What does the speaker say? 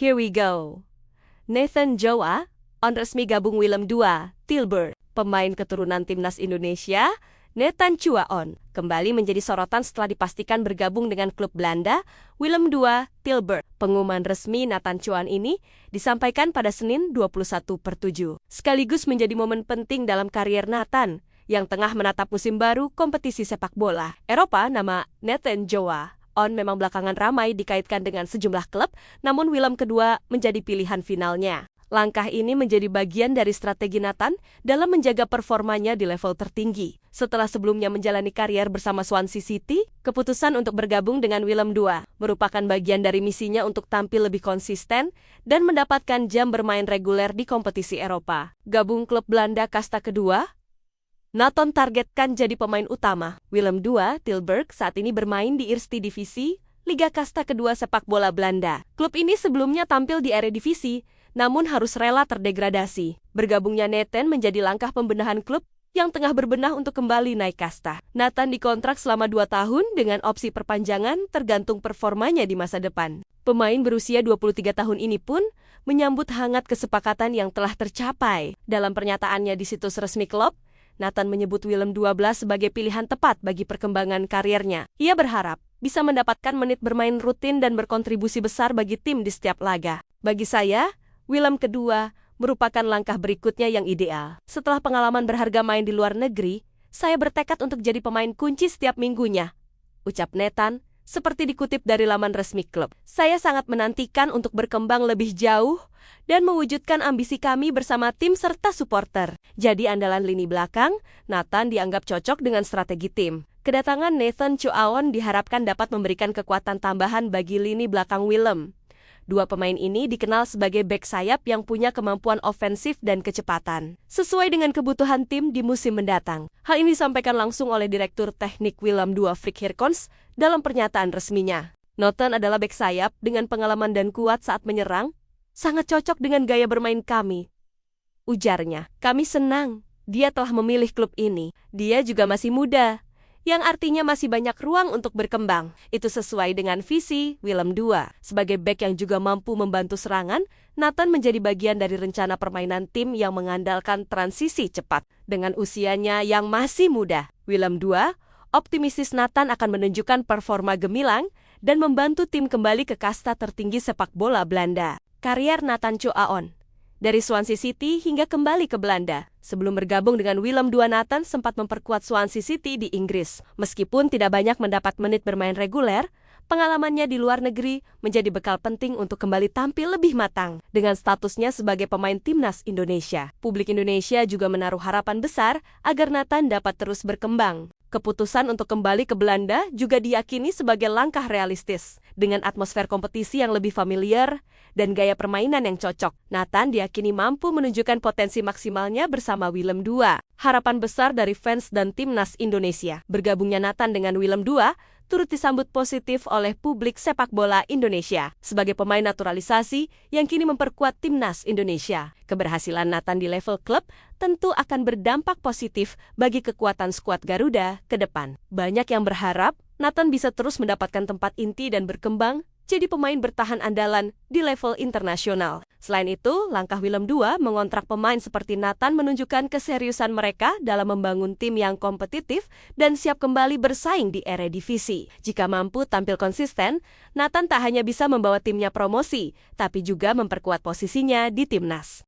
Here we go. Nathan Joa on resmi gabung Willem II Tilburg. Pemain keturunan timnas Indonesia, Nathan Chuaon, kembali menjadi sorotan setelah dipastikan bergabung dengan klub Belanda, Willem II Tilburg. Pengumuman resmi Nathan Chuaon ini disampaikan pada Senin 21/7, sekaligus menjadi momen penting dalam karier Nathan, yang tengah menatap musim baru kompetisi sepak bola. Eropa, nama Nathan Joa memang belakangan ramai dikaitkan dengan sejumlah klub, namun Willem II menjadi pilihan finalnya. Langkah ini menjadi bagian dari strategi Nathan dalam menjaga performanya di level tertinggi. Setelah sebelumnya menjalani karier bersama Swansea City, keputusan untuk bergabung dengan Willem II merupakan bagian dari misinya untuk tampil lebih konsisten dan mendapatkan jam bermain reguler di kompetisi Eropa. Gabung klub Belanda kasta kedua, Nathan targetkan jadi pemain utama. Willem II Tilburg saat ini bermain di Eerste Divisie, Liga Kasta kedua sepak bola Belanda. Klub ini sebelumnya tampil di Eredivisie, namun harus rela terdegradasi. Bergabungnya Nathan menjadi langkah pembenahan klub yang tengah berbenah untuk kembali naik kasta. Nathan dikontrak selama 2 tahun dengan opsi perpanjangan tergantung performanya di masa depan. Pemain berusia 23 tahun ini pun menyambut hangat kesepakatan yang telah tercapai. Dalam pernyataannya di situs resmi klub, Nathan menyebut Willem XII sebagai pilihan tepat bagi perkembangan karirnya. Ia berharap bisa mendapatkan menit bermain rutin dan berkontribusi besar bagi tim di setiap laga. Bagi saya, Willem II merupakan langkah berikutnya yang ideal. Setelah pengalaman berharga main di luar negeri, saya bertekad untuk jadi pemain kunci setiap minggunya, ucap Nathan, seperti dikutip dari laman resmi klub. Saya sangat menantikan untuk berkembang lebih jauh dan mewujudkan ambisi kami bersama tim serta supporter. Jadi andalan lini belakang, Nathan dianggap cocok dengan strategi tim. Kedatangan Nathan Chuaon diharapkan dapat memberikan kekuatan tambahan bagi lini belakang Willem. Dua pemain ini dikenal sebagai bek sayap yang punya kemampuan ofensif dan kecepatan, sesuai dengan kebutuhan tim di musim mendatang. Hal ini disampaikan langsung oleh Direktur Teknik Willem II Frits Herkons dalam pernyataan resminya. Nathan adalah bek sayap dengan pengalaman dan kuat saat menyerang, sangat cocok dengan gaya bermain kami, ujarnya. Kami senang dia telah memilih klub ini. Dia juga masih muda, yang artinya masih banyak ruang untuk berkembang. Itu sesuai dengan visi Willem II. Sebagai bek yang juga mampu membantu serangan, Nathan menjadi bagian dari rencana permainan tim yang mengandalkan transisi cepat. Dengan usianya yang masih muda, Willem II optimistis Nathan akan menunjukkan performa gemilang dan membantu tim kembali ke kasta tertinggi sepak bola Belanda. Karier Nathan Chuaon dari Swansea City hingga kembali ke Belanda. Sebelum bergabung dengan Willem II, Nathan sempat memperkuat Swansea City di Inggris. Meskipun tidak banyak mendapat menit bermain reguler, pengalamannya di luar negeri menjadi bekal penting untuk kembali tampil lebih matang. Dengan statusnya sebagai pemain timnas Indonesia, publik Indonesia juga menaruh harapan besar agar Nathan dapat terus berkembang. Keputusan untuk kembali ke Belanda juga diyakini sebagai langkah realistis. Dengan atmosfer kompetisi yang lebih familiar dan gaya permainan yang cocok, Nathan diyakini mampu menunjukkan potensi maksimalnya bersama Willem II. Harapan besar dari fans dan timnas Indonesia. Bergabungnya Nathan dengan Willem II turut disambut positif oleh publik sepak bola Indonesia sebagai pemain naturalisasi yang kini memperkuat timnas Indonesia. Keberhasilan Nathan di level klub tentu akan berdampak positif bagi kekuatan skuad Garuda ke depan. Banyak yang berharap Nathan bisa terus mendapatkan tempat inti dan berkembang jadi pemain bertahan andalan di level internasional. Selain itu, langkah Willem II mengontrak pemain seperti Nathan menunjukkan keseriusan mereka dalam membangun tim yang kompetitif dan siap kembali bersaing di Eredivisie. Jika mampu tampil konsisten, Nathan tak hanya bisa membawa timnya promosi, tapi juga memperkuat posisinya di timnas.